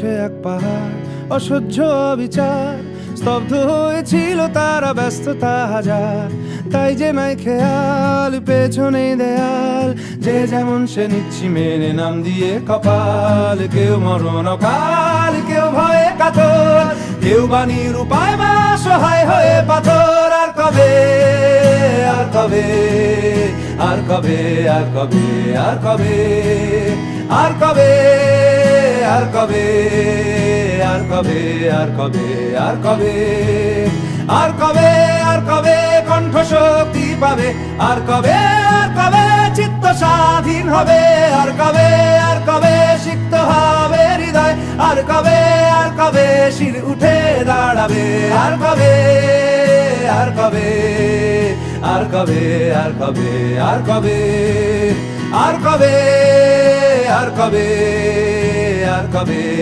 উঠে এক পাহাড়, অসহ্য বিচার, স্তব্ধ হয়েছিল তারা, ব্যস্ততা হাজার। তাই যে নাই খেয়াল, পেছনে দেয়াল, যে যেমন সে নিচ্ছি মেনে নাম দিয়ে কপাল। কেউ মরণ অকাল, কেউ ভয়ে কাতর, কেউ বাণীর উপায় বা সহায় হয়ে পাথর। আর কবে, আর কবে, আর কবে, আর কবে, আর কবে, আর কবে, আর কবে, আর কবে, আর কবে, আর কবে, আর কবে, আর কবে কণ্ঠ শক্তি পাবে? আর কবে, আর কবে চিত্ত স্বাধীন হবে? আর কবে, আর কবে সিক্ত হবে হৃদয়? আর কবে, আর কবে শির উঠে দাঁড়াবে? আর কবে, আর কবে, আর কবে, আর কবে, আর কবে, আর কবে, আর কবে, আর কবে।